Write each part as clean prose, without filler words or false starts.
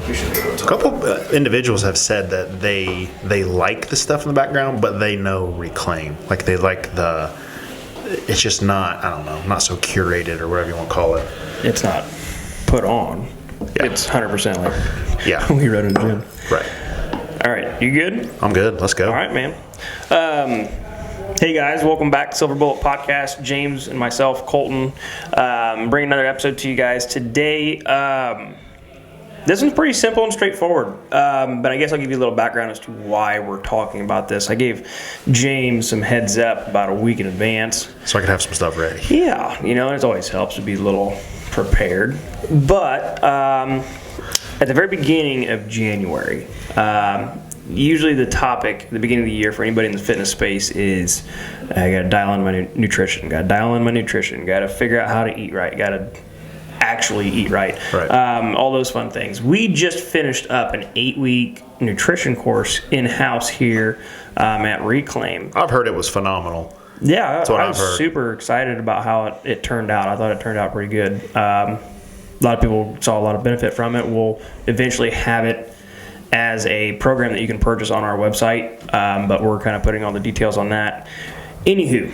A couple individuals have said that they like the stuff in the background, but they know Reclaim. Like they like it's just not, I don't know, not so curated or whatever you want to call it. It's not put on. Yeah. It's 100% like we run in the gym. Right. All right, you good? I'm good. Let's go. All right, man. Hey guys, welcome back to Silver Bullet Podcast. James and myself, Colton, bring another episode to you guys today. This one's pretty simple and straightforward, but I guess I'll give you a little background as to why we're talking about this. I gave James some heads up about a week in advance. So I could have some stuff ready. Yeah, it always helps to be a little prepared. But at the very beginning of January, usually the topic at the beginning of the year for anybody in the fitness space is I got to dial in my nutrition, got to figure out how to eat right, got to actually eat right. All those fun things. We just finished up an 8-week nutrition course in-house here at Reclaim. I've heard it was phenomenal. Yeah, I was super excited about how it turned out. I thought it turned out pretty good. A lot of people saw a lot of benefit from it. We'll eventually have it as a program that you can purchase on our website, but we're kind of putting all the details on that. Anywho,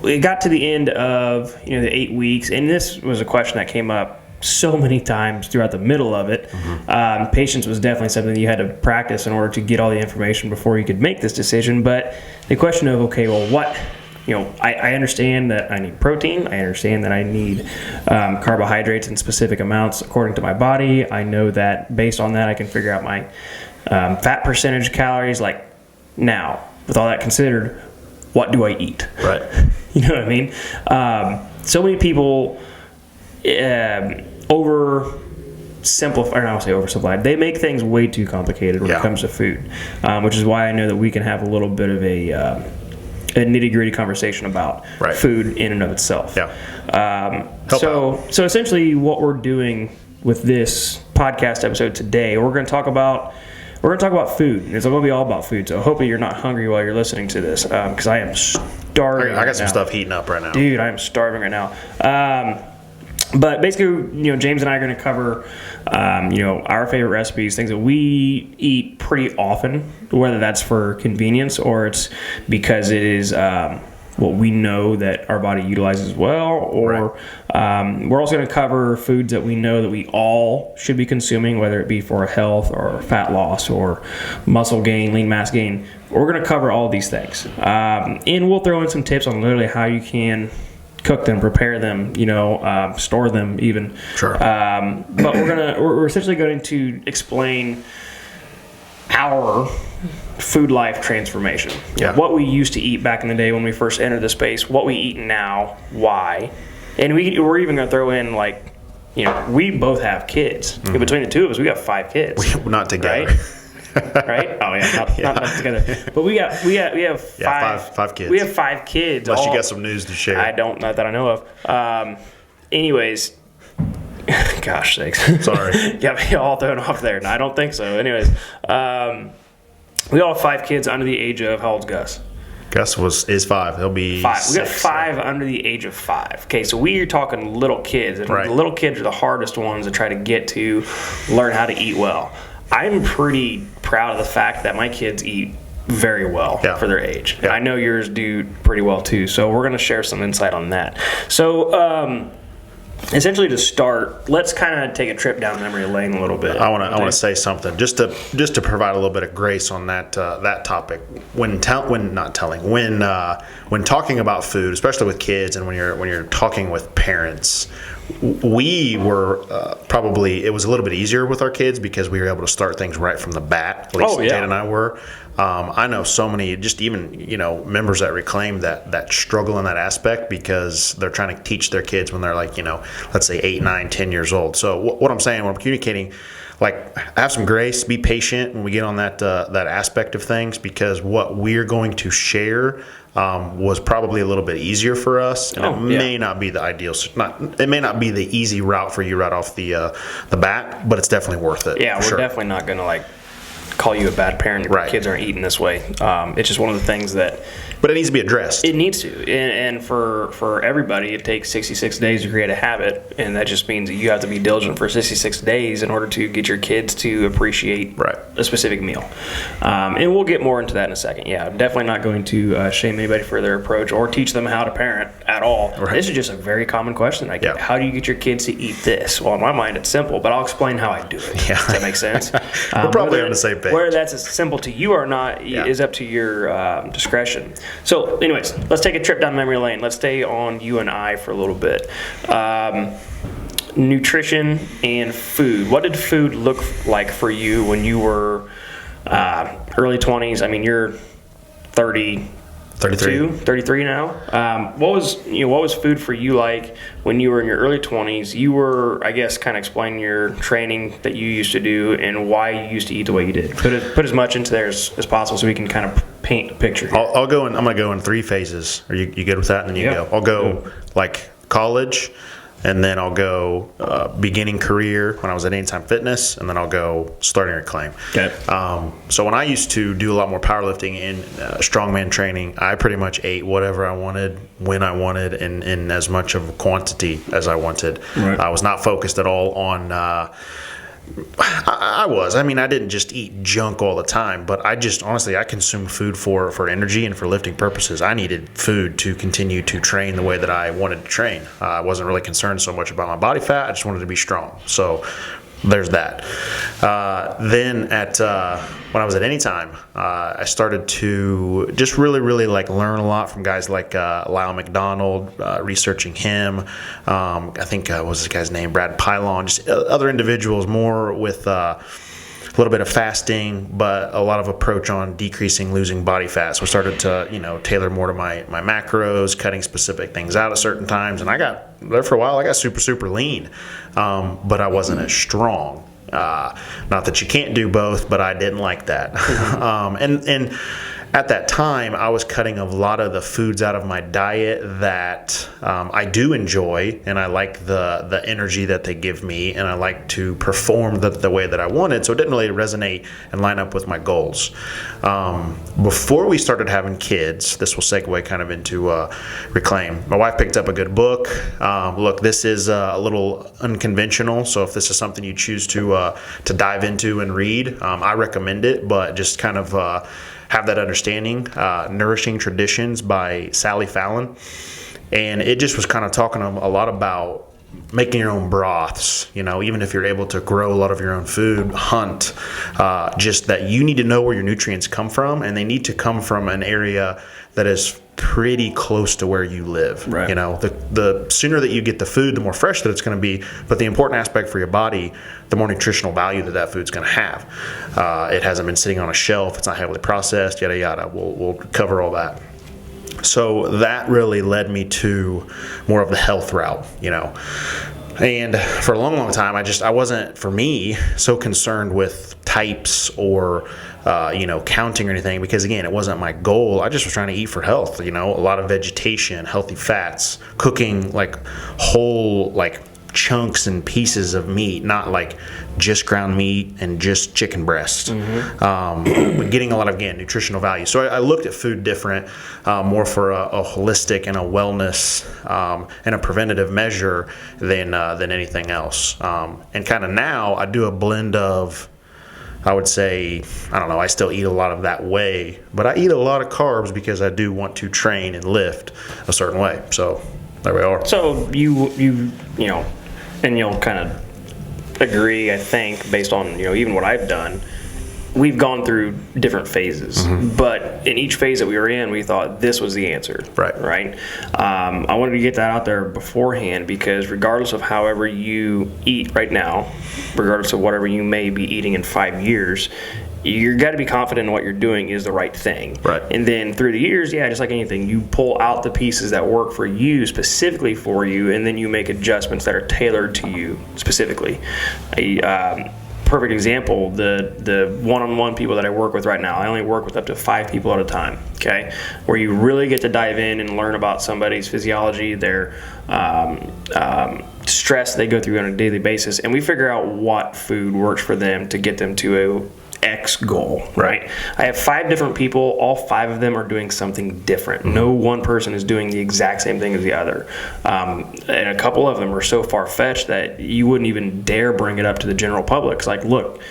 it got to the end of the 8 weeks, and this was a question that came up so many times throughout the middle of it. Mm-hmm. Patience was definitely something that you had to practice in order to get all the information before you could make this decision. But the question of, okay, well, what... I understand that I need protein. I understand that I need carbohydrates in specific amounts according to my body. I know that based on that, I can figure out my fat percentage, calories. Like, now, with all that considered, what do I eat? Right. You know what I mean? So many people oversimplify. They make things way too complicated when it comes to food, which is why I know that we can have a little bit of a nitty-gritty conversation about food in and of itself. So essentially what we're doing with this podcast episode today, we're going to talk about food. It's going to be all about food. So hopefully you're not hungry while you're listening to this, because I am starving. I got some stuff heating up right now. Dude, I am starving right now. But basically, James and I are going to cover, our favorite recipes, things that we eat pretty often, whether that's for convenience or it's because it is what we know that our body utilizes well, or we're also going to cover foods that we know that we all should be consuming, whether it be for health or fat loss or muscle gain, lean mass gain. We're going to cover all of these things. And we'll throw in some tips on literally how you can cook them, prepare them, store them even. Sure. But we're essentially going to explain our food life transformation. What we used to eat back in the day when we first entered the space, what we eat now, why. And we're even going to throw in we both have kids. Mm-hmm. Between the two of us, we got 5 kids. We're not together. Right? Right? Oh yeah, not together. But we have 5 kids. We have 5 kids. Unless you got some news to share. Not that I know of. Anyways, gosh sakes. Sorry. Yeah, all thrown off there. No, I don't think so. Anyways, we all have 5 kids under the age of, how old's Gus? Gus is 5. He'll be 5. 6. We got 5 under the age of 5. Okay, so we're talking little kids, and the little kids are the hardest ones to try to get to learn how to eat well. I'm pretty proud of the fact that my kids eat very well for their age. And I know yours do pretty well too. So we're going to share some insight on that. So essentially to start, let's kind of take a trip down memory lane a little bit. I want to say something just to provide a little bit of grace on that topic. When talking about food, especially with kids, and when you're talking with parents, we were probably, it was a little bit easier with our kids because we were able to start things right from the bat. At least Jane and I were. I know so many, just even members that Reclaim that struggle in that aspect because they're trying to teach their kids when they're let's say 8, 9, 10 years old. So what I'm saying when I'm communicating, have some grace, be patient when we get on that aspect of things, because what we're going to share was probably a little bit easier for us, and it may not be the ideal. It may not be the easy route for you right off the bat, but it's definitely worth it. Yeah, we're definitely not going to call you a bad parent if Right. your kids aren't eating this way. It's just one of the things that. But it needs to be addressed. It needs to. And for everybody, it takes 66 days to create a habit. And that just means that you have to be diligent for 66 days in order to get your kids to appreciate a specific meal. And we'll get more into that in a second. Yeah, I'm definitely not going to shame anybody for their approach or teach them how to parent at all. Right. This is just a very common question I get. How do you get your kids to eat this? Well, in my mind, it's simple, but I'll explain how I do it. Yeah. Does that make sense? We're probably on the same page. Whether that's as simple to you or not is up to your discretion. So, anyways, let's take a trip down memory lane. Let's stay on you and I for a little bit. Nutrition and food. What did food look like for you when you were early 20s? I mean, you're 33 now. What was food for you like when you were in your early 20s? You were, I guess, kind of explain your training that you used to do and why you used to eat the way you did. Put as much into there as possible so we can kind of paint a picture here. I'm gonna go in 3 phases. Are you good with that? And then you go. I'll go like college, and then I'll go beginning career when I was at Anytime Fitness, and then I'll go starting Reclaim. Okay. So when I used to do a lot more powerlifting and strongman training, I pretty much ate whatever I wanted, when I wanted, and in as much of a quantity as I wanted. Right. I was not focused at all on I didn't just eat junk all the time, but I consumed food for energy and for lifting purposes. I needed food to continue to train the way that I wanted to train. I wasn't really concerned so much about my body fat. I just wanted to be strong. So there's that. Then when I was at Anytime, I started to just really, really learn a lot from guys like Lyle McDonald, researching him. I think what was this guy's name? Brad Pylon. Just other individuals more with a little bit of fasting, but a lot of approach on decreasing, losing body fat. So I started to tailor more to my macros, cutting specific things out at certain times, and I got there for a while. I got super, super lean, but I wasn't as strong. Not that you can't do both, but I didn't like that. And at that time, I was cutting a lot of the foods out of my diet that I do enjoy, and I like the energy that they give me, and I like to perform the way that I wanted, so it didn't really resonate and line up with my goals. Before we started having kids, this will segue kind of into Reclaim. My wife picked up a good book. Look, this is a little unconventional, so if this is something you choose to dive into and read, I recommend it, but just kind of have that understanding. Nourishing Traditions by Sally Fallon. And it just was kind of talking a lot about making your own broths, even if you're able to grow a lot of your own food, hunt, just that you need to know where your nutrients come from, and they need to come from an area that is pretty close to where you live. Right. The sooner that you get the food, the more fresh that it's going to be, but the important aspect for your body, the more nutritional value that food's going to have. It hasn't been sitting on a shelf, it's not heavily processed, yada yada. We'll cover all that. So that really led me to more of the health route, And for a long, long time, I wasn't, for me, so concerned with types or, counting or anything, because again, it wasn't my goal. I just was trying to eat for health, a lot of vegetation, healthy fats, cooking whole, chunks and pieces of meat, not just ground meat and just chicken breast. But getting a lot of, again, nutritional value. So I looked at food different, more for a holistic and a wellness and a preventative measure than anything else. And kind of now I do a blend of, I would say, I still eat a lot of that way, but I eat a lot of carbs because I do want to train and lift a certain way. So there we are. So you and you'll kind of agree, I think, based on even what I've done, we've gone through different phases, but in each phase that we were in, we thought this was the answer. Right. I wanted to get that out there beforehand, because regardless of however you eat right now, regardless of whatever you may be eating in 5 years, you got to be confident in what you're doing is the right thing. Right. And then through the years, just like anything, you pull out the pieces that work for you, specifically for you, and then you make adjustments that are tailored to you specifically. Perfect example, the one-on-one people that I work with right now, I only work with up to 5 people at a time, okay? Where you really get to dive in and learn about somebody's physiology, their stress they go through on a daily basis, and we figure out what food works for them to get them to X goal, right? I have 5 different people. All 5 of them are doing something different. No one person is doing the exact same thing as the other. And a couple of them are so far-fetched that you wouldn't even dare bring it up to the general public. It's like, look,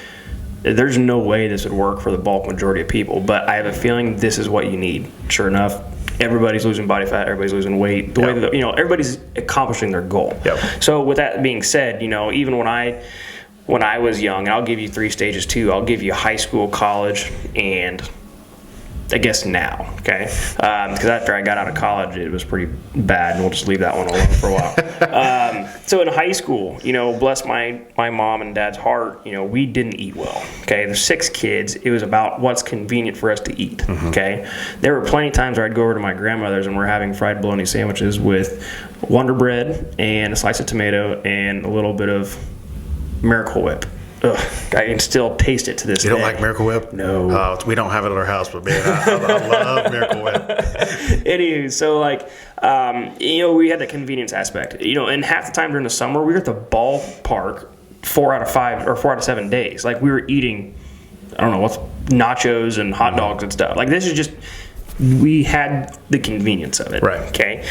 there's no way this would work for the bulk majority of people, but I have a feeling this is what you need. Sure enough, everybody's losing body fat, everybody's losing weight. The way that, everybody's accomplishing their goal. So with that being said, even when I was young, and I'll give you 3 stages too. I'll give you high school, college, and I guess now, okay? Because after I got out of college, it was pretty bad, and we'll just leave that one alone for a while. So in high school, bless my mom and dad's heart, we didn't eat well, okay? There's 6 kids. It was about what's convenient for us to eat, okay? There were plenty of times where I'd go over to my grandmother's and we're having fried bologna sandwiches with Wonder Bread and a slice of tomato and a little bit of Miracle Whip. Ugh, I can still taste it to this day. You don't like Miracle Whip? No. We don't have it at our house, but man, I love Miracle Whip. Anywho, so we had the convenience aspect. And half the time during the summer, we were at the ballpark 4 out of 5 or 4 out of 7 days. Like, we were eating, I don't know, what's nachos and hot dogs and stuff. Like, this is just, we had the convenience of it. Right. Okay.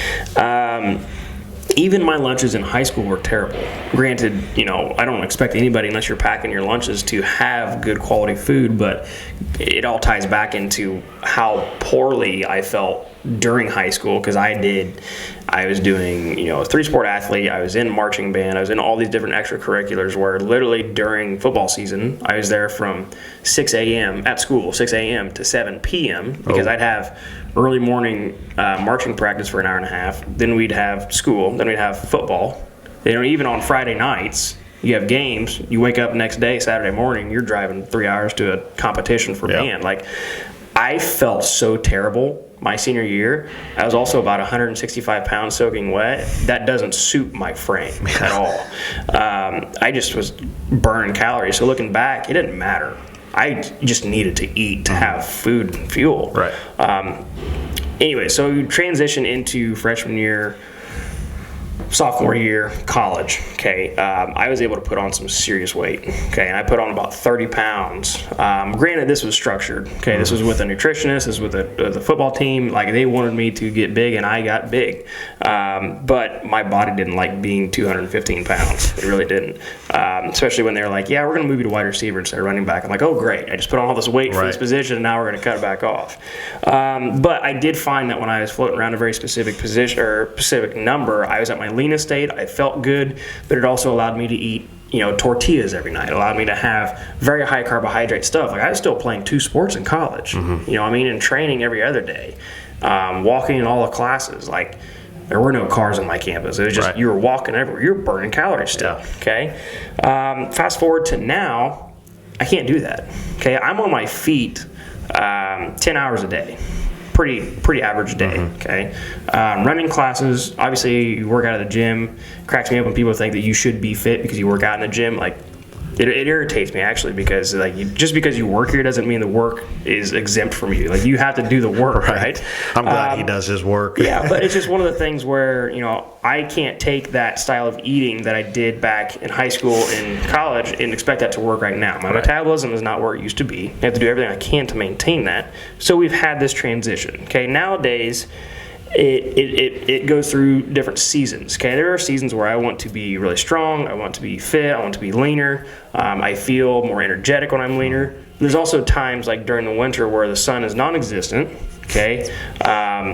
Even my lunches in high school were terrible. Granted, I don't expect anybody, unless you're packing your lunches, to have good quality food, but it all ties back into how poorly I felt during high school, because I was doing, a 3-sport athlete. I was in marching band. I was in all these different extracurriculars where literally during football season, I was there from 6 a.m. at school, 6 a.m. to 7 p.m. because I'd have early morning marching practice for an hour and a half. Then we'd have school. Then we'd have football. Even on Friday nights, you have games. You wake up next day, Saturday morning, you're driving 3 hours to a competition for band. Like, I felt so terrible my senior year. I was also about 165 pounds soaking wet. That doesn't suit my frame at all. I just was burning calories. So looking back, it didn't matter. I just needed to eat to have food and fuel. Right. Anyway, so you transition into freshman year, sophomore year, college, okay, I was able to put on some serious weight, okay, and I put on about 30 pounds. Granted, this was structured, okay, this was with a nutritionist, this was with the football team, like, they wanted me to get big, and I got big, but my body didn't like being 215 pounds, it really didn't, especially when they were like, yeah, we're going to move you to wide receiver instead of running back. I'm like, oh, great, I just put on all this weight for this position, and now we're going to cut it back off. But I did find that when I was floating around a very specific position, or specific number, I was at my leanest state. I felt good, but it also allowed me to eat, tortillas every night. It allowed me to have very high carbohydrate stuff. Like, I was still playing 2 sports in college, and training every other day, walking in all the classes. Like, there were no cars on my campus. It was just, you were walking everywhere. You were burning calories still, okay? Fast forward to now, I can't do that, okay? I'm on my feet 10 hours a day. Pretty average day, okay? Running classes, obviously you work out at the gym. Cracks me up when people think that you should be fit because you work out in the gym. Like, it irritates me, actually, because just because you work here doesn't mean the work is exempt from you. Like, you have to do the work, right? I'm glad he does his work. Yeah, but it's just one of the things where, I can't take that style of eating that I did back in high school and college and expect that to work right now. My metabolism is not where it used to be. I have to do everything I can to maintain that. So we've had this transition, okay? Nowadays, it goes through different seasons, okay? There are seasons where I want to be really strong, I want to be fit, I want to be leaner, I feel more energetic when I'm leaner. There's also times, like during the winter, where the sun is non-existent, okay?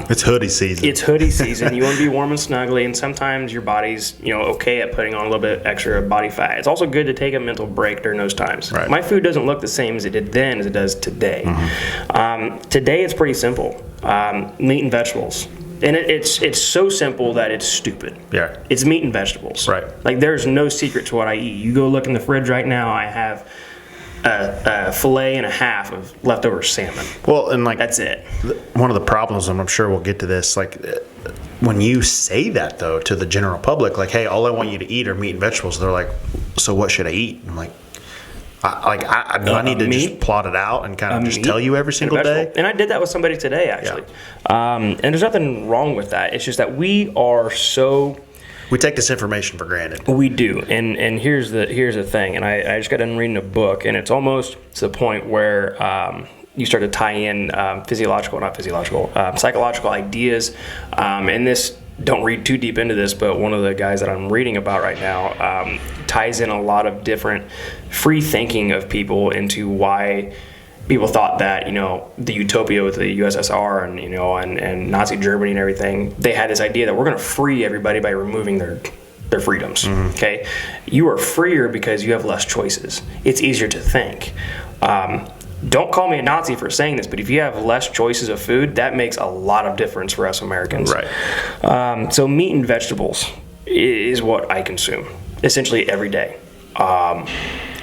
It's hoodie season. It's hoodie season. You want to be warm and snuggly, and sometimes your body's, okay at putting on a little bit extra body fat. It's also good to take a mental break during those times. Right. My food doesn't look the same as it did then as it does today. Today it's pretty simple. Meat and vegetables. And it's so simple that it's stupid. Yeah. It's meat and vegetables. Right. Like, there's no secret to what I eat. You go look in the fridge right now, I have a fillet and a half of leftover salmon. Well, and that's it. One of the problems, and I'm sure we'll get to this, like, when you say that, though, to the general public, like, hey, all I want you to eat are meat and vegetables, they're like, so what should I eat? I'm like, do I need to just plot it out and kind of just tell you every single day? And I did that with somebody today, actually. And there's nothing wrong with that. It's just that we are so We take this information for granted. We do, and here's the thing, and I just got done reading a book, and it's almost to the point where you start to tie in psychological ideas, and this, don't read too deep into this, but one of the guys that I'm reading about right now ties in a lot of different free thinking of people into why people thought that, the utopia with the USSR and Nazi Germany and everything, they had this idea that we're going to free everybody by removing their freedoms. Mm-hmm. Okay, you are freer because you have less choices. It's easier to think. Don't call me a Nazi for saying this, but if you have less choices of food, that makes a lot of difference for us Americans. Right. So meat and vegetables is what I consume essentially every day. I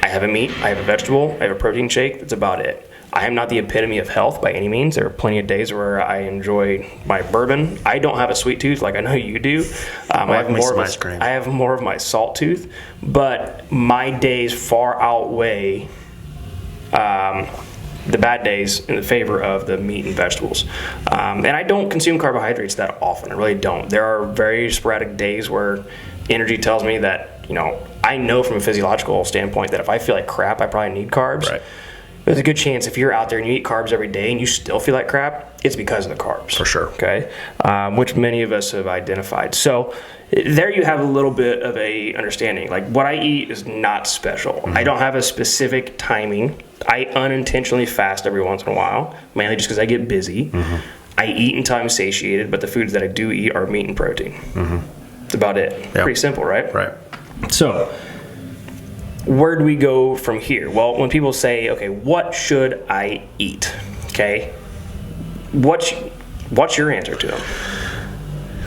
have a meat, I have a vegetable, I have a protein shake. That's about it. I am not the epitome of health by any means. There are plenty of days where I enjoy my bourbon. I don't have a sweet tooth like I know you do. I have more of my salt tooth, but my days far outweigh the bad days in the favor of the meat and vegetables. And I don't consume carbohydrates that often. I really don't. There are very sporadic days where energy tells me that, I know from a physiological standpoint that if I feel like crap, I probably need carbs. Right. There's a good chance if you're out there and you eat carbs every day and you still feel like crap, it's because of the carbs. For sure. Okay. Which many of us have identified. So there you have a little bit of a understanding. Like, what I eat is not special. Mm-hmm. I don't have a specific timing. I unintentionally fast every once in a while, mainly just because I get busy. Mm-hmm. I eat until I'm satiated, but the foods that I do eat are meat and protein. Mm-hmm. That's about it. Yep. Pretty simple, right? Right. So where do we go from here? Well, when people say, okay, what should I eat? Okay, what's your answer to them?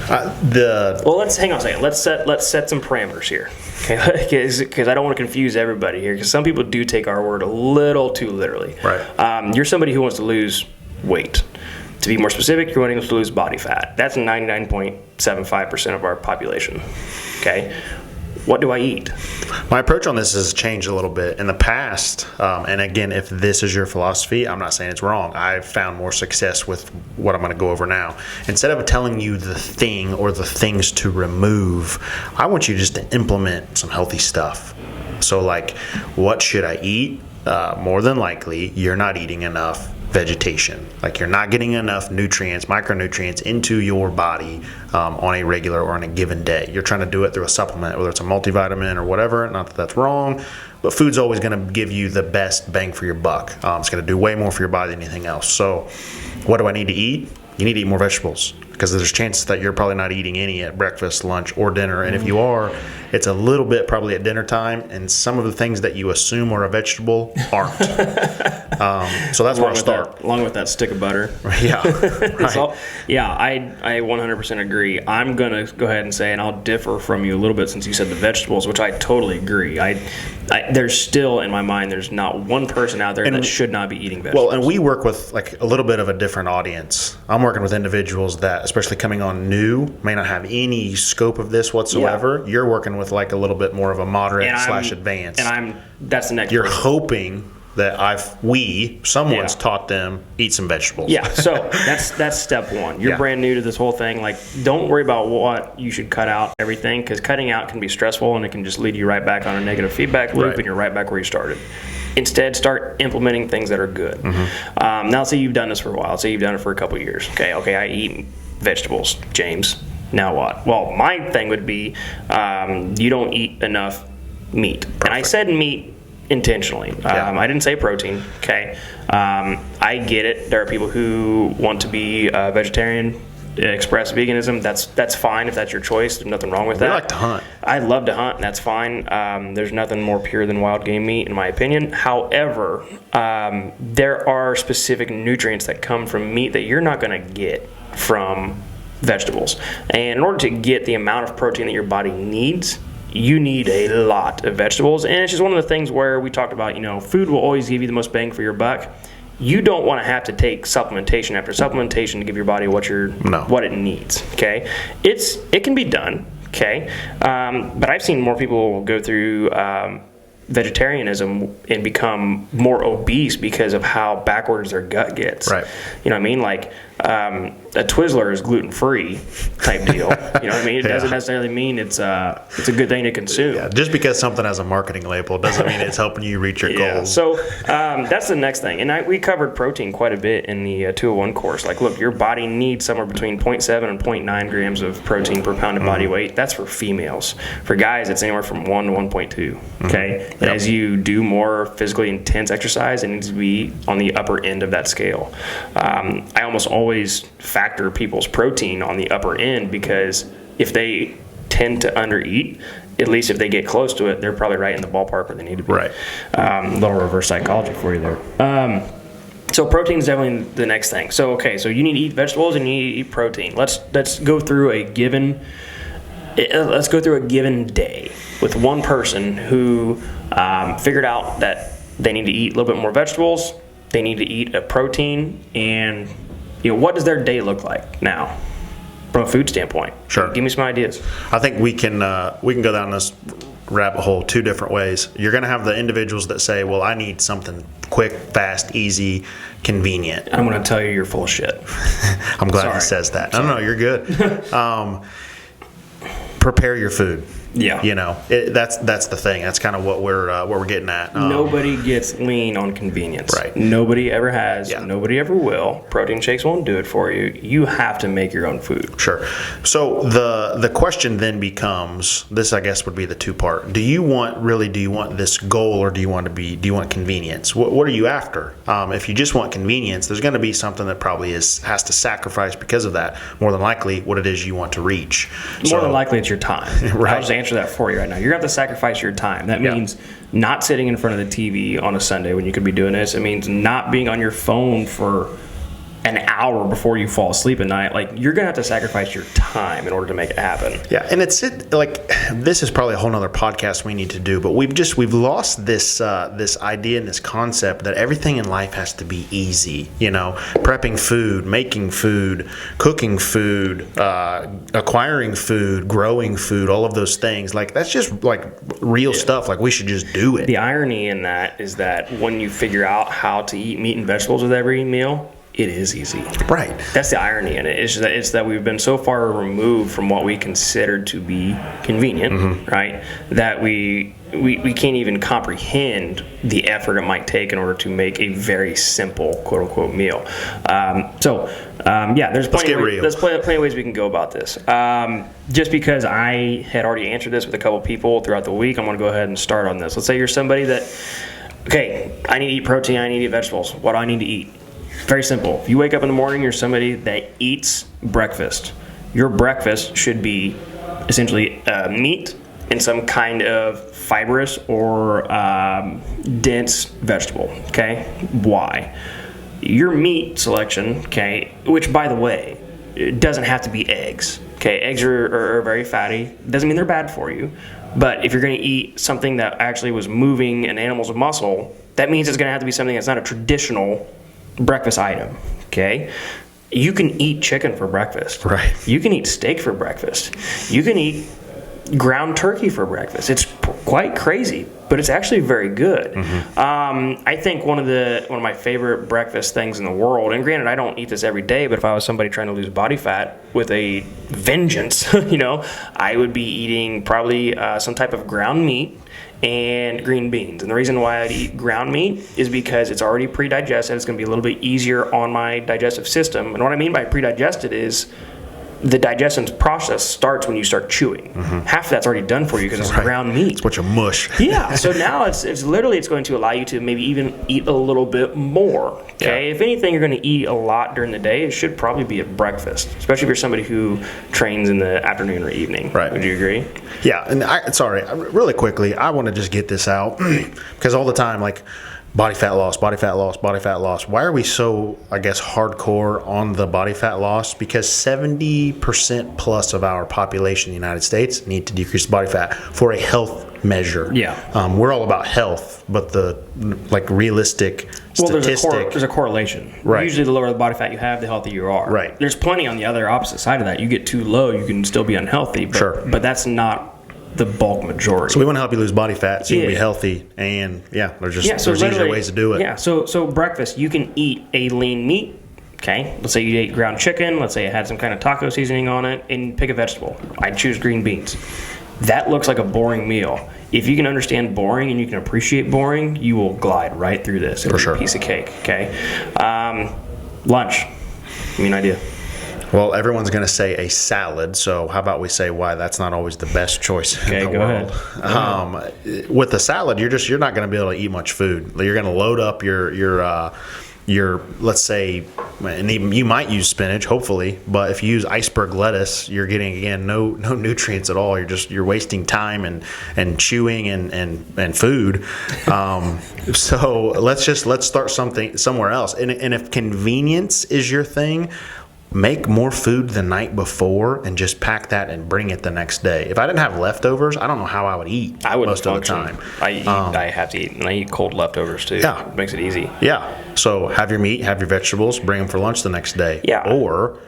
Well, let's hang on a second. Let's set some parameters here, okay? Because I don't want to confuse everybody here. Because some people do take our word a little too literally. Right. You're somebody who wants to lose weight. To be more specific, you're wanting to lose body fat. That's 99.75% of our population. Okay. What do I eat? My approach on this has changed a little bit. In the past, and again, if this is your philosophy, I'm not saying it's wrong. I've found more success with what I'm going to go over now. Instead of telling you the thing or the things to remove, I want you just to implement some healthy stuff. So, like, what should I eat? More than likely, you're not eating enough vegetation. Like, you're not getting enough nutrients, micronutrients into your body on a regular or on a given day. You're trying to do it through a supplement, whether it's a multivitamin or whatever. Not that that's wrong, but food's always going to give you the best bang for your buck. It's going to do way more for your body than anything else. So what do I need to eat? You need to eat more vegetables, because there's chances that you're probably not eating any at breakfast, lunch, or dinner. And if you are, it's a little bit probably at dinner time, and some of the things that you assume are a vegetable aren't. So that's where I start. Along with that stick of butter. Yeah. Right. I 100% agree. I'm going to go ahead and say, and I'll differ from you a little bit since you said the vegetables, which I totally agree. There's still, in my mind, there's not one person out there that should not be eating vegetables. Well, and we work with like a little bit of a different audience. I'm working with individuals that, especially coming on new, may not have any scope of this whatsoever. Yeah. You're working with like a little bit more of a moderate / advanced. And that's the next You're hoping that someone's taught them eat some vegetables. Yeah, so that's step one. You're brand new to this whole thing. Like, don't worry about what you should cut out, everything, because cutting out can be stressful and it can just lead you right back on a negative feedback loop, and you're right back where you started. Instead, start implementing things that are good. Mm-hmm. Now, say you've done this for a while. Say you've done it for a couple of years. Okay, I eat vegetables, James. Now what? Well, my thing would be you don't eat enough meat. Perfect. And I said meat intentionally. I didn't say protein. Okay. I get it. There are people who want to be vegetarian, express veganism. That's fine if that's your choice. There's nothing wrong with that. I like to hunt. I love to hunt, and that's fine. There's nothing more pure than wild game meat, in my opinion. However, there are specific nutrients that come from meat that you're not going to get from vegetables. And in order to get the amount of protein that your body needs, you need a lot of vegetables. And it's just one of the things where we talked about, food will always give you the most bang for your buck. You don't want to have to take supplementation after supplementation to give your body what it needs. Okay, it can be done. Okay, but I've seen more people go through vegetarianism and become more obese because of how backwards their gut gets. Right. You know what I mean? Like, a Twizzler is gluten-free type deal. You know what I mean? It doesn't necessarily mean it's a good thing to consume. Yeah, just because something has a marketing label doesn't mean it's helping you reach your goals. So that's the next thing. And we covered protein quite a bit in the 201 course. Like, look, your body needs somewhere between 0.7 and 0.9 grams of protein per pound of body weight. That's for females. For guys, it's anywhere from 1 to 1.2. Okay? And as you do more physically intense exercise, it needs to be on the upper end of that scale. I almost always factor people's protein on the upper end, because if they tend to undereat, at least if they get close to it, they're probably right in the ballpark where they need to be. Right. Little reverse psychology for you there. So protein is definitely the next thing. So you need to eat vegetables and you need to eat protein. Let's go through a given day with one person who figured out that they need to eat a little bit more vegetables, they need to eat a protein, and what does their day look like now from a food standpoint? Sure. Give me some ideas. I think we can go down this rabbit hole two different ways. You're going to have the individuals that say, well, I need something quick, fast, easy, convenient. I'm going to tell you you're full of shit. I'm glad he says that. No, you're good. Prepare your food. Yeah. That's the thing. That's kind of what we're getting at. Nobody gets lean on convenience. Right. Nobody ever has. Yeah. Nobody ever will. Protein shakes won't do it for you. You have to make your own food. Sure. So the question then becomes, this I guess would be the two-part. Do you want this goal, or do you want convenience? What are you after? If you just want convenience, there's going to be something that probably has to sacrifice because of that. More than likely, what it is you want to reach. More than likely, it's your time. Right. I'll just answer that for you right now. You're going to have to sacrifice your time. That means not sitting in front of the TV on a Sunday when you could be doing this. It means not being on your phone for an hour before you fall asleep at night. Like, you're gonna have to sacrifice your time in order to make it happen. Yeah, and this is probably a whole nother podcast we need to do, but we've lost this idea and this concept that everything in life has to be easy. Prepping food, making food, cooking food, acquiring food, growing food, all of those things. Like, that's just like real stuff. Like, we should just do it. The irony in that is that when you figure out how to eat meat and vegetables with every meal, it is easy. Right. That's the irony in it. It's that we've been so far removed from what we considered to be convenient, right? That we can't even comprehend the effort it might take in order to make a very simple quote unquote meal. There's plenty of ways we can go about this. Just because I had already answered this with a couple people throughout the week, I'm going to go ahead and start on this. Let's say you're somebody that, I need to eat protein, I need to eat vegetables. What do I need to eat? Very simple. If you wake up in the morning, you're somebody that eats breakfast. Your breakfast should be essentially meat and some kind of fibrous or dense vegetable. Okay? Why? Your meat selection, which, by the way, it doesn't have to be eggs. Okay? Eggs are very fatty. Doesn't mean they're bad for you. But if you're going to eat something that actually was moving an animal's muscle, that means it's going to have to be something that's not a traditional breakfast item. Okay, you can eat chicken for breakfast. Right. You can eat steak for breakfast. You can eat ground turkey for breakfast. It's quite crazy, but it's actually very good. I think one of my favorite breakfast things in the world, and granted I don't eat this every day, but if I was somebody trying to lose body fat with a vengeance, I would be eating probably some type of ground meat and green beans. And the reason why I'd eat ground meat is because it's already pre-digested. It's going to be a little bit easier on my digestive system. And what I mean by pre-digested is the digestion process starts when you start chewing. Half of that's already done for you because it's ground meat. It's what you mush. Yeah. So now it's going to allow you to maybe even eat a little bit more. Okay. Yeah. If anything, you're going to eat a lot during the day. It should probably be at breakfast, especially if you're somebody who trains in the afternoon or evening. Right. Would you agree? Yeah. And really quickly, I want to just get this out because all the time, like, body fat loss, body fat loss, body fat loss. Why are we so, hardcore on the body fat loss? Because 70% plus of our population in the United States need to decrease body fat for a health measure. Yeah. We're all about health, but the realistic statistic. There's a correlation. Right. Usually the lower the body fat you have, the healthier you are. Right. There's plenty on the other opposite side of that. You get too low, you can still be unhealthy. But, but that's not the bulk majority. So we want to help you lose body fat so you can be healthy, and there's easier ways to do it. Yeah, so breakfast, you can eat a lean meat, Okay, let's say you ate ground chicken. Let's say it had some kind of taco seasoning on it, and pick a vegetable. I'd choose green beans. That looks like a boring meal. If you can understand boring and you can appreciate boring, you will glide right through this. It's a piece of cake. Okay, lunch. Give me an idea. Well, everyone's going to say a salad, so how about we say why that's not always the best choice in the world. Ahead. With the salad, you're not going to be able to eat much food. You're going to load up your let's say, and even you might use spinach, hopefully, but if you use iceberg lettuce, you're getting again no nutrients at all. You're wasting time and chewing and food. So let's start somewhere else. And if convenience is your thing, make more food the night before and just pack that and bring it the next day. If I didn't have leftovers, I don't know how I would eat. I wouldn't most function. of the time. I have to eat, and I eat cold leftovers too. Yeah. It makes it easy. Yeah. So have your meat, have your vegetables, bring them for lunch the next day. Yeah. Or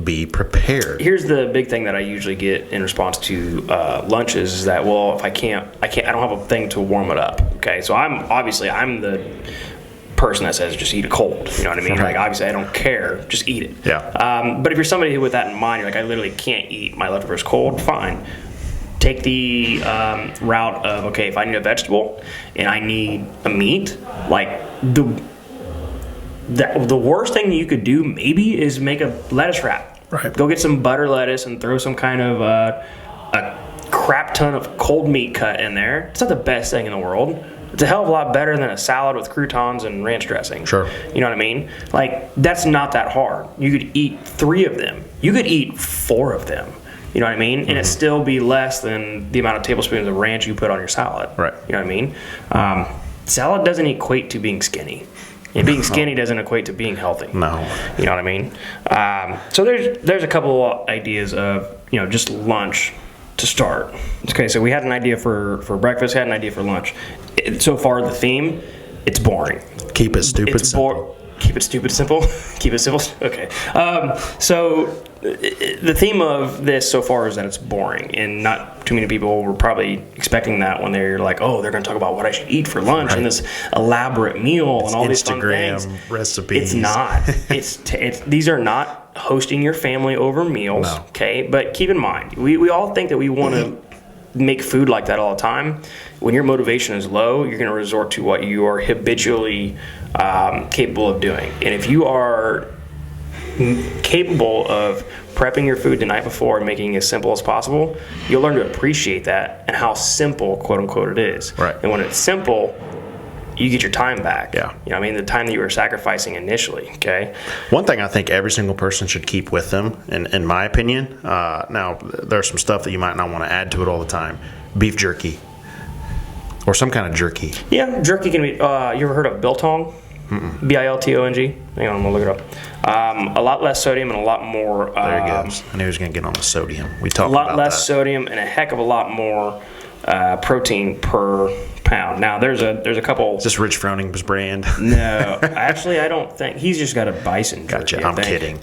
be prepared. Here's the big thing that I usually get in response to lunches is that, well, if I don't have a thing to warm it up. Okay, so I'm the person that says just eat it cold. You know what I mean? Like, obviously I don't care, just eat it. Yeah. But if you're somebody who with that in mind, you're like, I literally can't eat my leftovers cold, fine. Take the route of, okay, if I need a vegetable and I need a meat, like the worst thing you could do maybe is make a lettuce wrap. Right. Go get some butter lettuce and throw some kind of a crap ton of cold meat cut in there. It's not the best thing in the world. It's a hell of a lot better than a salad with croutons and ranch dressing. Sure. You know what I mean? Like, that's not that hard. You could eat 3 of them. You could eat 4 of them. You know what I mean? And it still be less than the amount of tablespoons of ranch you put on your salad. Right. You know what I mean? Salad doesn't equate to being skinny. And being skinny doesn't equate to being healthy. No. You know what I mean? So there's a couple of ideas of, just lunch to start. Okay, so we had an idea for breakfast, had an idea for lunch. So far, the theme, it's boring. Keep it stupid simple. Keep it stupid simple? Keep it simple? Okay. So the theme of this so far is that it's boring, and not too many people were probably expecting that when they're like, oh, they're going to talk about what I should eat for lunch and this elaborate meal and all these fun things. Instagram recipes. It's not. These are not hosting your family over meals, okay? But keep in mind, we all think that we want to make food like that all the time. When your motivation is low, you're going to resort to what you are habitually capable of doing. And if you are capable of prepping your food the night before and making it as simple as possible, you'll learn to appreciate that and how simple, quote unquote, it is. Right. And when it's simple, you get your time back. Yeah. You know what I mean? The time that you were sacrificing initially, okay? One thing I think every single person should keep with them, in my opinion, now there's some stuff that you might not want to add to it all the time. Beef jerky. Or some kind of jerky. Yeah, jerky can be, you ever heard of Biltong? Biltong. Hang on, I'm going to look it up. A lot less sodium and a lot more... there he goes. I knew he was going to get on the sodium. We talked about that. A lot less sodium and a heck of a lot more protein per pound. Now, there's a couple... Is this Rich Frowning's brand? No. Actually, I don't think... He's just got a bison jerky. Gotcha. I'm kidding.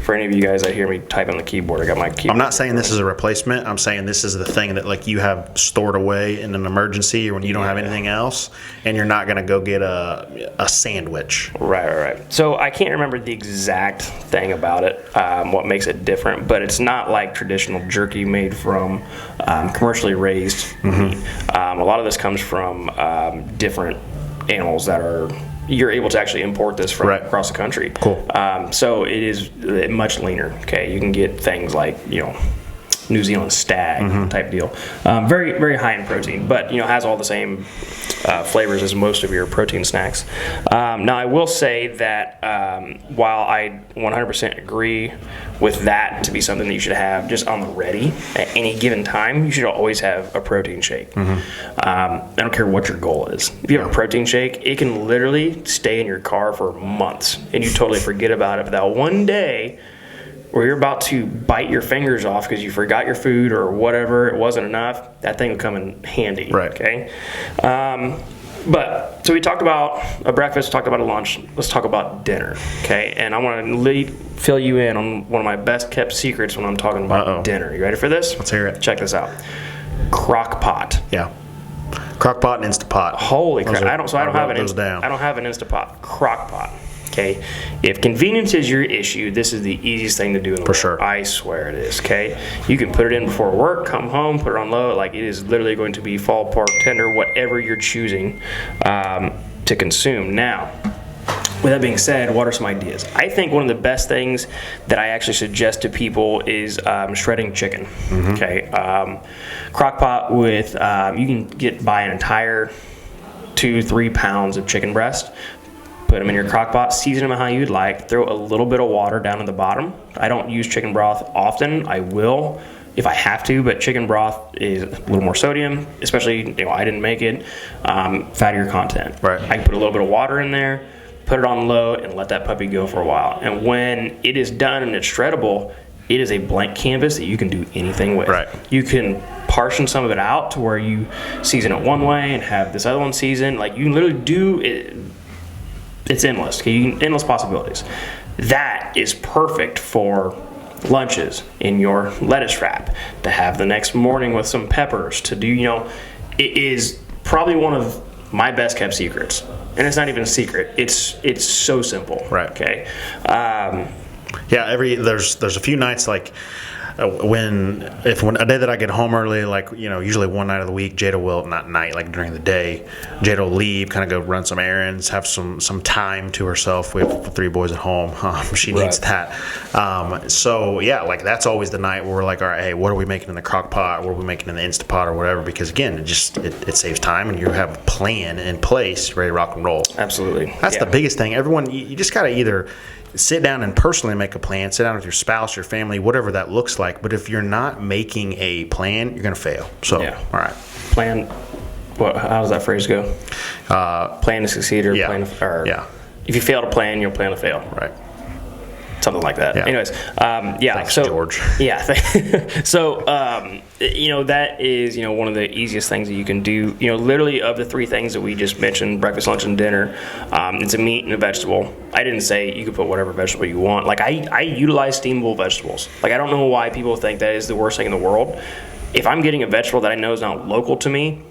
For any of you guys that hear me type on the keyboard, I got my keyboard. I'm not saying this is a replacement. I'm saying this is the thing that like you have stored away in an emergency or when you don't have anything else, and you're not going to go get a sandwich. Right. So I can't remember the exact thing about it, what makes it different, but it's not like traditional jerky made from commercially raised meat. A lot of this comes from different animals that are... You're able to actually import this from across the country. Cool. So it is much leaner. Okay, you can get things like New Zealand stag type deal. Very very high in protein, but has all the same flavors as most of your protein snacks. Now I will say that while I 100% agree with that to be something that you should have just on the ready at any given time, you should always have a protein shake. I don't care what your goal is. If you have a protein shake, it can literally stay in your car for months and you totally forget about it. But that one day where you're about to bite your fingers off because you forgot your food or whatever, it wasn't enough, that thing will come in handy. Right. Okay. So we talked about a breakfast, talked about a lunch. Let's talk about dinner. Okay. And I want to fill you in on one of my best kept secrets when I'm talking about dinner. You ready for this? Let's hear it. Check this out. Crock pot. Yeah. Crock pot and Instapot. Holy crap! I don't have an those down. I don't have an Instapot. Crock pot. Okay, if convenience is your issue, this is the easiest thing to do in the world. sure. I swear it is. Okay, you can put it in before work, come home, put it on low. Like, it is literally going to be fall, pork, tender, whatever you're choosing to consume. Now, with that being said, what are some ideas? I think one of the best things that I actually suggest to people is shredding chicken. Okay, crock pot with you can buy an entire 2-3 pounds of chicken breast. Put them in your crock pot, season them how you'd like. Throw a little bit of water down in the bottom. I don't use chicken broth often. I will if I have to, but chicken broth is a little more sodium, especially, I didn't make it, fattier content. Right. I can put a little bit of water in there, put it on low, and let that puppy go for a while. And when it is done and it's shreddable, it is a blank canvas that you can do anything with. Right. You can portion some of it out to where you season it one way and have this other one seasoned. Like, you can literally do it. It's endless. Okay? Endless possibilities. That is perfect for lunches in your lettuce wrap, to have the next morning with some peppers, to do, it is probably one of my best kept secrets. And it's not even a secret. It's so simple. Right. Okay. Yeah, there's a few nights like when a day that I get home early, like, usually one night of the week, Jada will, not night, like during the day, Jada will leave, kind of go run some errands, have some time to herself. We have 3 boys at home. She needs that. So yeah, like, that's always the night where we're like, all right, hey, what are we making in the crock pot? What are we making in the Instapot or whatever? Because again, it saves time, and you have a plan in place, ready to rock and roll. Absolutely. That's the biggest thing. Everyone, you just got to either sit down and personally make a plan, sit down with your spouse, your family, whatever that looks like. But if you're not making a plan, you're going to fail. So, all right. Plan. How does that phrase go? Plan to succeed, or plan to, if you fail to plan, you'll plan to fail. Right. Something like that. Yeah. Anyways, Thanks, George. Yeah. So, that is, one of the easiest things that you can do. Literally, of the 3 things that we just mentioned, breakfast, lunch, and dinner, it's a meat and a vegetable. I didn't say you could put whatever vegetable you want. Like, I utilize steamable vegetables. Like, I don't know why people think that is the worst thing in the world. If I'm getting a vegetable that I know is not local to me,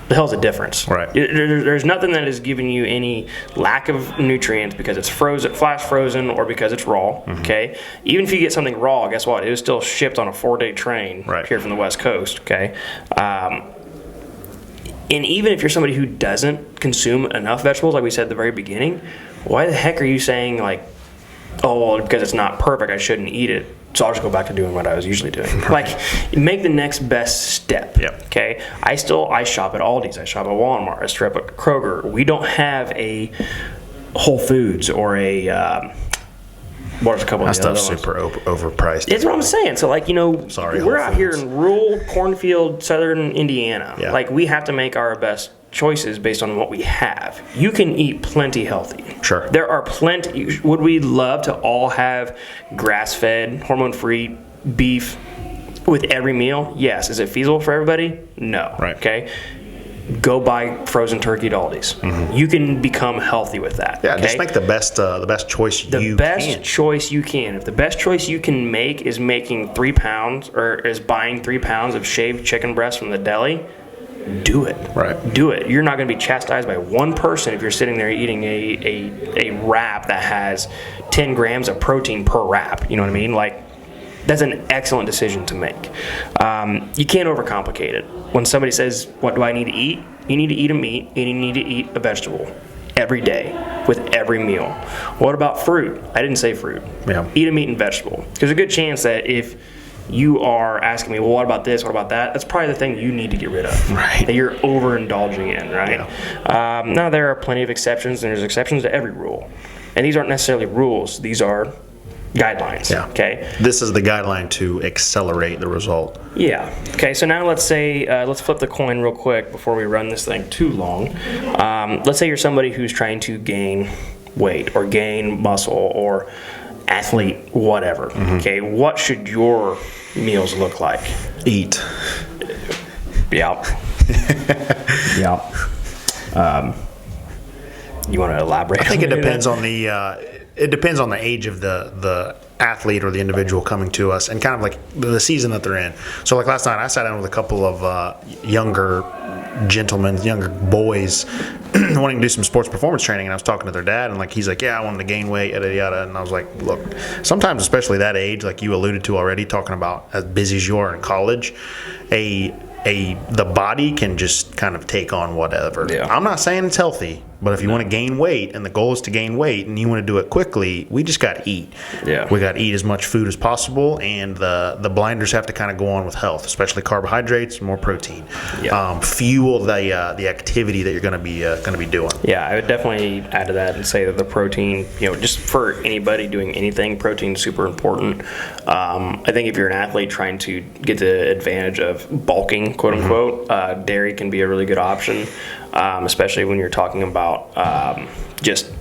the hell's the difference? Right. There's nothing that is giving you any lack of nutrients because it's frozen, flash frozen, or because it's raw. Okay. Even if you get something raw, guess what? It was still shipped on a 4-day train here from the West Coast. Okay. And even if you're somebody who doesn't consume enough vegetables, like we said at the very beginning, why the heck are you saying, like, oh, well, because it's not perfect, I shouldn't eat it, so I'll just go back to doing what I was usually doing. Like, make the next best step. Yep. Okay. I shop at Aldi's, I shop at Walmart, I shop at Kroger. We don't have a Whole Foods or a what's a couple that of the other stuff's ones. super overpriced. That's what I'm saying. So, like, Sorry, we're out here in rural cornfield, southern Indiana. Yeah. Like, we have to make our best choices based on what we have. You can eat plenty healthy. Sure. There are plenty. Would we love to all have grass-fed, hormone-free beef with every meal? Yes. Is it feasible for everybody? No. Right. Okay. Go buy frozen turkey at Aldi's. You can become healthy with that. Yeah, okay? just make the best choice you can. The best choice you can. If the best choice you can make is making 3 pounds, or is buying 3 pounds of shaved chicken breast from the deli, do it. Right. Do it. You're not going to be chastised by one person if you're sitting there eating a wrap that has 10 grams of protein per wrap. You know what I mean? Like, that's an excellent decision to make. You can't overcomplicate it. When somebody says, what do I need to eat? You need to eat a meat, and you need to eat a vegetable every day with every meal. What about fruit? I didn't say fruit. Yeah. Eat a meat and vegetable. There's a good chance that if you are asking me, well, what about this? What about that? That's probably the thing you need to get rid of. Right. That you're overindulging in, right? Yeah. Now, there are plenty of exceptions, and there's exceptions to every rule. And these aren't necessarily rules. These are guidelines. Yeah. Okay. This is the guideline to accelerate the result. Yeah. Okay. So now let's say let's flip the coin real quick before we run this thing too long. Let's say you're somebody who's trying to gain weight or gain muscle or athlete, whatever. Okay. What should your meals look like? Eat. Yeah. Yeah. You want to elaborate? I think it depends on the. it depends on the age of the athlete or the individual coming to us, and kind of like the season that they're in. So like last night, I sat down with a couple of younger gentlemen, younger boys, wanting to do some sports performance training, and I was talking to their dad, and like he's like, yeah, I wanted to gain weight, yada yada, and I was like, look, sometimes, especially that age, like you alluded to already, talking about as busy as you are in college, the body can just kind of take on whatever. Yeah. I'm not saying it's healthy, but if you want to gain weight and the goal is to gain weight and you want to do it quickly, we just got to eat. Yeah. We got to eat as much food as possible, and the blinders have to kind of go on with health, especially carbohydrates, more protein. Yeah. Fuel the activity that you're going to be doing. Yeah, I would definitely add to that and say that the protein, just for anybody doing anything, protein is super important. I think if you're an athlete trying to get the advantage of bulking, quote unquote, dairy can be a really good option, especially when you're talking about just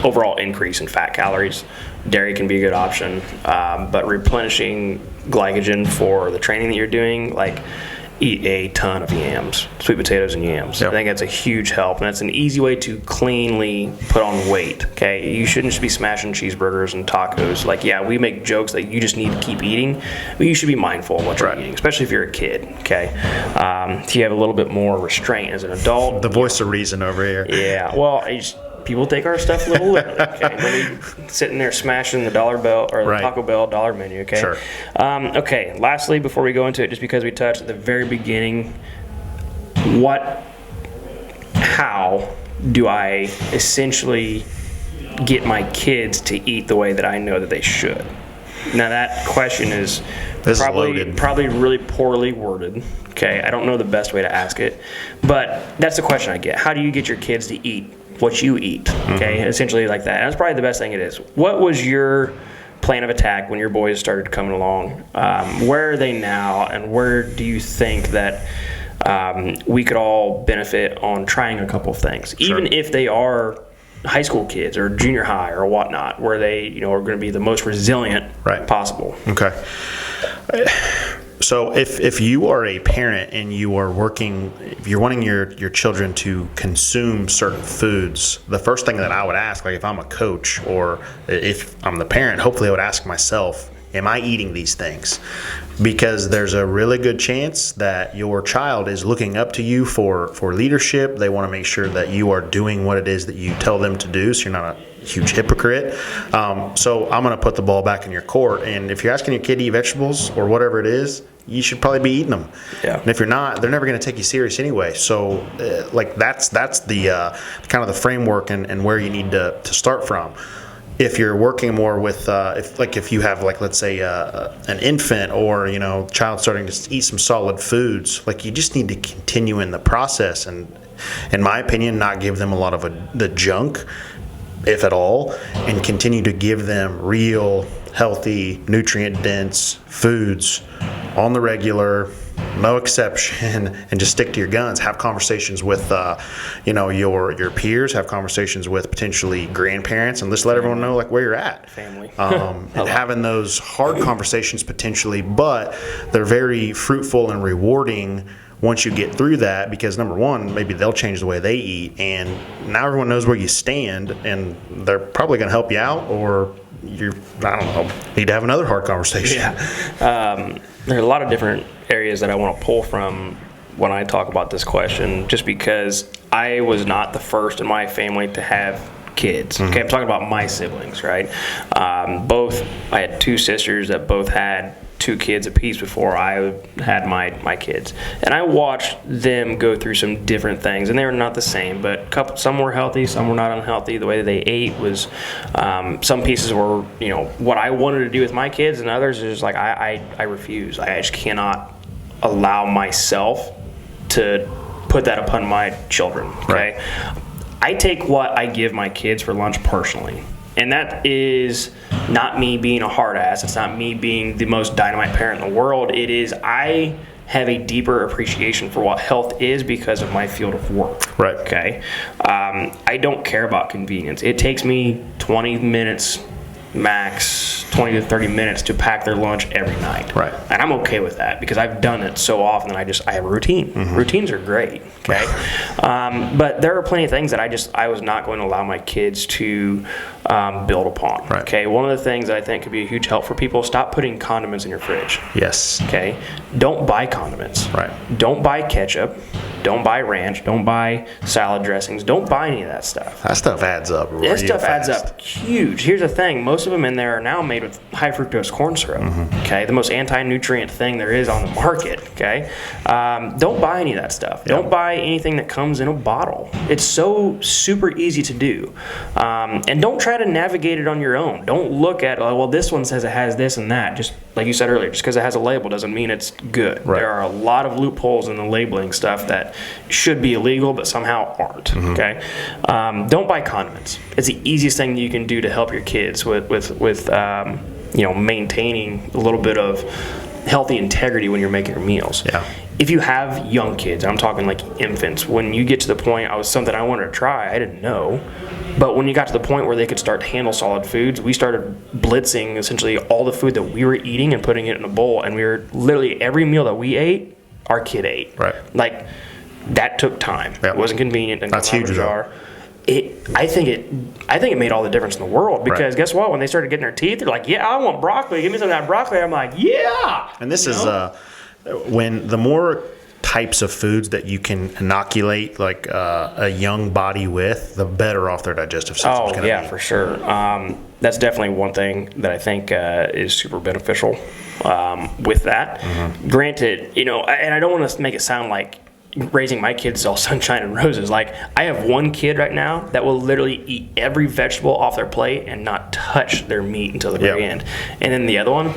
overall increase in fat calories. Dairy can be a good option, but replenishing glycogen for the training that you're doing, like eat a ton of yams, sweet potatoes and yams. Yep. I think that's a huge help, and that's an easy way to cleanly put on weight. Okay, you shouldn't just be smashing cheeseburgers and tacos. Like, yeah, we make jokes that you just need to keep eating, but you should be mindful of what you're eating, especially if you're a kid. Okay, if you have a little bit more restraint as an adult. The voice of reason over here. Yeah, well, people take our stuff a little literally. Okay, we're sitting there smashing the Dollar Bell or the Taco Bell dollar menu. Okay. Sure. Okay. Lastly, before we go into it, just because we touched at the very beginning, how do I essentially get my kids to eat the way that I know that they should? Now that question is probably really poorly worded. Okay, I don't know the best way to ask it, but that's the question I get. How do you get your kids to eat what you eat? Okay, essentially like that. And that's probably the best thing it is. What was your plan of attack when your boys started coming along? Where are they now, and where do you think that we could all benefit on trying a couple of things, even if they are high school kids or junior high or whatnot, where they are going to be the most resilient possible? Okay. So if you are a parent and you are working, if you're wanting your children to consume certain foods, the first thing that I would ask, like if I'm a coach or if I'm the parent, hopefully I would ask myself, am I eating these things? Because there's a really good chance that your child is looking up to you for leadership. They want to make sure that you are doing what it is that you tell them to do, so you're not a huge hypocrite. So I'm going to put the ball back in your court, and if you're asking your kid to eat vegetables or whatever it is, you should probably be eating them. Yeah. And if you're not, they're never going to take you serious anyway. So that's the kind of the framework and where you need to start from. If you're working more with, if you have, like, let's say an infant or, child starting to eat some solid foods, like, you just need to continue in the process and, in my opinion, not give them a lot of the junk, if at all, and continue to give them real, healthy, nutrient-dense foods on the regular, no exception, and just stick to your guns. Have conversations with, your peers. Have conversations with potentially grandparents, and just let everyone know like where you're at. Family. And having those hard conversations potentially, but they're very fruitful and rewarding once you get through that, because number one, maybe they'll change the way they eat, and now everyone knows where you stand, and they're probably going to help you out, or you need to have another hard conversation. Yeah. There are a lot of different areas that I want to pull from when I talk about this question, just because I was not the first in my family to have kids. Okay, I'm talking about my siblings, right? I had two sisters that both had 2 kids apiece before I had my kids, and I watched them go through some different things, and they were not the same, but some were healthy, some were not unhealthy. The way that they ate was some pieces were what I wanted to do with my kids, and others is like I refuse. I just cannot allow myself to put that upon my children. Okay, I take what I give my kids for lunch personally. And that is not me being a hard ass. It's not me being the most dynamite parent in the world. It is I have a deeper appreciation for what health is because of my field of work. Right. Okay. I don't care about convenience. It takes me 20 minutes max 20 to 30 minutes to pack their lunch every night. Right. And I'm okay with that because I've done it so often that I have a routine. Routines are great. Okay. But there are plenty of things that I was not going to allow my kids to build upon. Right. Okay. One of the things that I think could be a huge help for people, stop putting condiments in your fridge. Yes. Okay. Don't buy condiments. Right. Don't buy ketchup. Don't buy ranch. Don't buy salad dressings. Don't buy any of that stuff. That stuff adds up. That stuff adds up huge. Here's the thing. Most of them in there are now made with high fructose corn syrup. Okay. The most anti-nutrient thing there is on the market. Okay. Don't buy any of that stuff. Yeah. Don't buy anything that comes in a bottle. It's so super easy to do. And don't try to navigate it on your own. Don't look at, well, this one says it has this and that. Just like you said earlier, just because it has a label doesn't mean it's good. Right. There are a lot of loopholes in the labeling stuff that should be illegal but somehow aren't. Okay. Don't buy condiments. It's the easiest thing you can do to help your kids with maintaining a little bit of healthy integrity when you're making your meals. Yeah. If you have young kids, I'm talking like infants, when you get to the point, something I wanted to try, I didn't know, but when you got to the point where they could start to handle solid foods, we started blitzing essentially all the food that we were eating and putting it in a bowl, and we were literally, every meal that we ate, our kid ate. Right. Like, that took time. Yep. It wasn't convenient. That's huge. I think it made all the difference in the world because guess what? When they started getting their teeth, they're like, "Yeah, I want broccoli. Give me some of that broccoli." I'm like, "Yeah." And this is when the more types of foods that you can inoculate like a young body with, the better off their digestive system is going to be. Oh yeah, for sure. That's definitely one thing that I think is super beneficial with that. Granted, and I don't want to make it sound like raising my kids is all sunshine and roses. Like, I have one kid right now that will literally eat every vegetable off their plate and not touch their meat until the very end. And then the other one,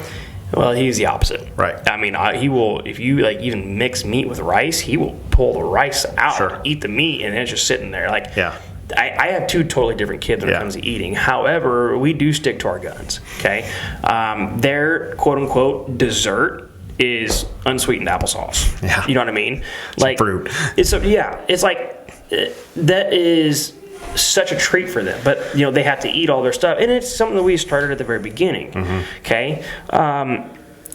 well, he's the opposite. Right. I mean, he will, if you like even mix meat with rice, he will pull the rice out, eat the meat, and it's just sitting there. Like, I have two totally different kids when it comes to eating. However, we do stick to our guns. Okay. Their quote unquote dessert is unsweetened applesauce. Yeah. You know what I mean? It's like fruit. It's like that is such a treat for them. But they have to eat all their stuff, and it's something that we started at the very beginning. Okay.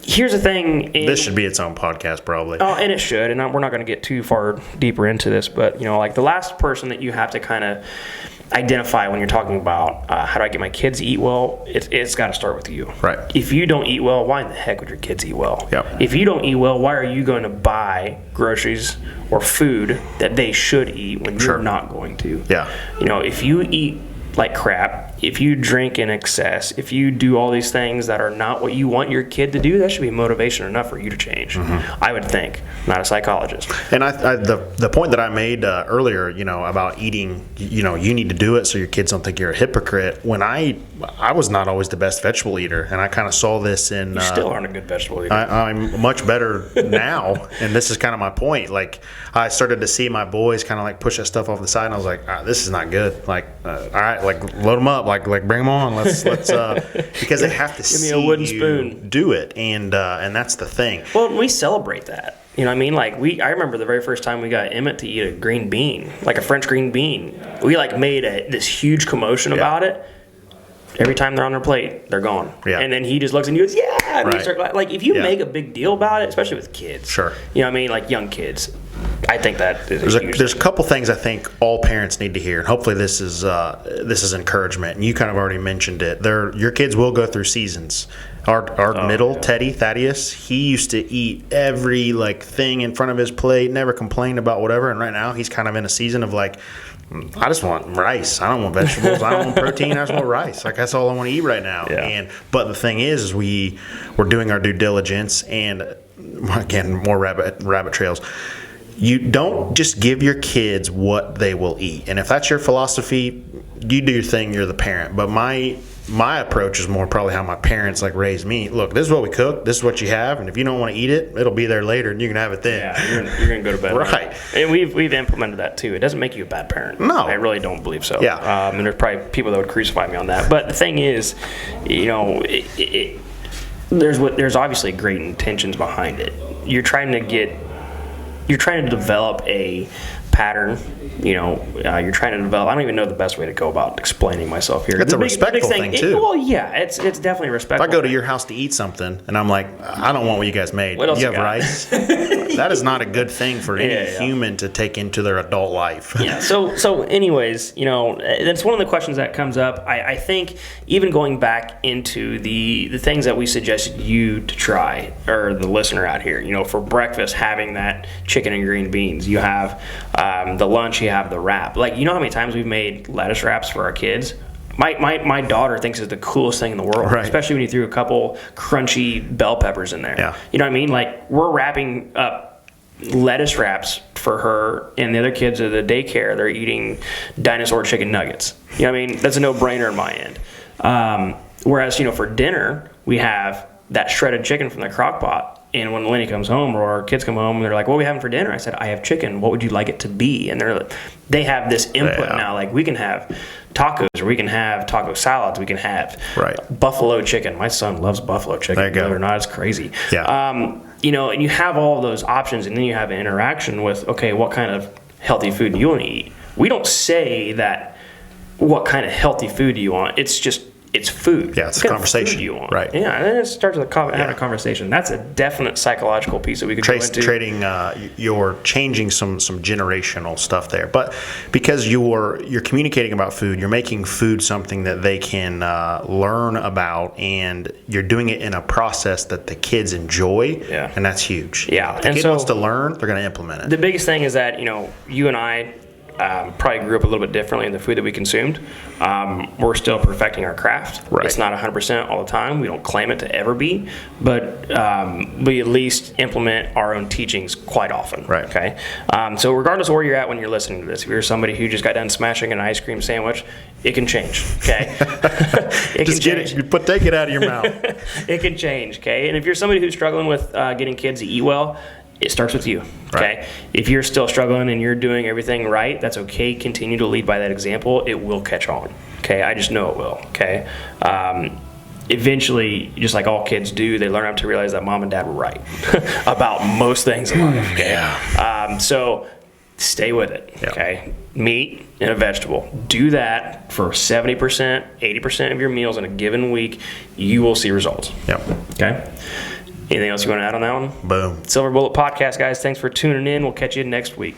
Here's the thing. This should be its own podcast, probably. Oh, and it should. And we're not going to get too far deeper into this, but like the last person that you have to kind of identify when you're talking about how do I get my kids to eat well, it's got to start with you. Right. If you don't eat well, why in the heck would your kids eat well? Yep. If you don't eat well, why are you going to buy groceries or food that they should eat when you're not going to? Yeah. If you eat like crap, if you drink in excess, if you do all these things that are not what you want your kid to do, that should be motivation enough for you to change. I would think. I'm not a psychologist. And the point that I made earlier, about eating, you need to do it so your kids don't think you're a hypocrite. When I was not always the best vegetable eater, and I kind of saw this in. You still aren't a good vegetable eater. I'm much better now, and this is kind of my point. Like, I started to see my boys kind of like push that stuff off the side, and I was like, this is not good. Like, all right, like load them up, like bring them on. Let's because they have to see me a wooden spoon. Do it, and that's the thing. Well, we celebrate that. You know what I mean? Like, I remember the very first time we got Emmett to eat a green bean, like a French green bean. We made this huge commotion about it. Every time they're on their plate, they're gone. Yeah. And then he just looks and he goes, yeah. And we start, like, if you make a big deal about it, especially with kids. Sure. You know what I mean? Like young kids. I think that is there's a couple things I think all parents need to hear, and hopefully this is encouragement. And you kind of already mentioned it. Your kids will go through seasons. Our middle, Teddy, Thaddeus, he used to eat every thing in front of his plate, never complained about whatever. And right now he's kind of in a season of I just want rice. I don't want vegetables. I don't want protein. I just want rice. That's all I want to eat right now. Yeah. But the thing is we're doing our due diligence, and again, more rabbit trails. You don't just give your kids what they will eat. And if that's your philosophy, you do your thing, you're the parent. But my approach is more probably how my parents raised me. Look, this is what we cook, this is what you have, and if you don't want to eat it, it'll be there later and you can have it then. Yeah, you're gonna go to bed. Right. And we've implemented that too. It doesn't make you a bad parent. No. I really don't believe so. Yeah. And there's probably people that would crucify me on that. But the thing is, there's obviously great intentions behind it. You're trying to develop a pattern, you're trying to develop. I don't even know the best way to go about explaining myself here. That's a respectful thing too. Well, yeah, it's definitely respectful. If I go to your house to eat something and I'm like, I don't want what you guys made. What else you have rice? That is not a good thing for any human to take into their adult life. Yeah. So anyways, that's one of the questions that comes up. I think even going back into the things that we suggested you to try, or the listener out here, for breakfast, having that chicken and green beans. You have the lunch, you have the wrap. Like, how many times we've made lettuce wraps for our kids? My daughter thinks it's the coolest thing in the world, right. Especially when you threw a couple crunchy bell peppers in there. Yeah. You know what I mean? Like, we're wrapping up lettuce wraps for her, and the other kids at the daycare, they're eating dinosaur chicken nuggets. You know what I mean? That's a no-brainer on my end. Whereas, for dinner, we have that shredded chicken from the crock pot. And when Lenny comes home, or our kids come home, and they're like, "What are we having for dinner?" I said, "I have chicken. What would you like it to be?" And they have this input now. Like, we can have tacos, or we can have taco salads. We can have buffalo chicken. My son loves buffalo chicken. There you go. Believe it or not, it's crazy. Yeah. And you have all of those options, and then you have an interaction with, okay, what kind of healthy food do you want to eat? We don't say that. What kind of healthy food do you want? It's just. It's food. Yeah, it's a conversation. Food you want. Right. Yeah, and then it starts with having a conversation. That's a definite psychological piece that we could go into. You're changing some generational stuff there, but because you're communicating about food, you're making food something that they can learn about, and you're doing it in a process that the kids enjoy. Yeah. And that's huge. Yeah. If the kid wants to learn, they're going to implement it. The biggest thing is that you and I. Probably grew up a little bit differently in the food that we consumed. We're still perfecting our craft. Right. It's not 100% all the time. We don't claim it to ever be, but we at least implement our own teachings quite often. Right. Okay. So regardless of where you're at when you're listening to this, if you're somebody who just got done smashing an ice cream sandwich, it can change. Okay. Take it out of your mouth. It can change. Okay. And if you're somebody who's struggling with getting kids to eat well, it starts with you, okay? Right. If you're still struggling and you're doing everything right, that's okay. Continue to lead by that example. It will catch on, okay? I just know it will, okay? Eventually, just like all kids do, they learn up to realize that mom and dad were right about most things in life, okay? Yeah. So stay with it, okay? Meat and a vegetable. Do that for 70%, 80% of your meals in a given week. You will see results. Yep. Okay? Anything else you want to add on that one? Boom. Silver Bullet Podcast, guys. Thanks for tuning in. We'll catch you next week.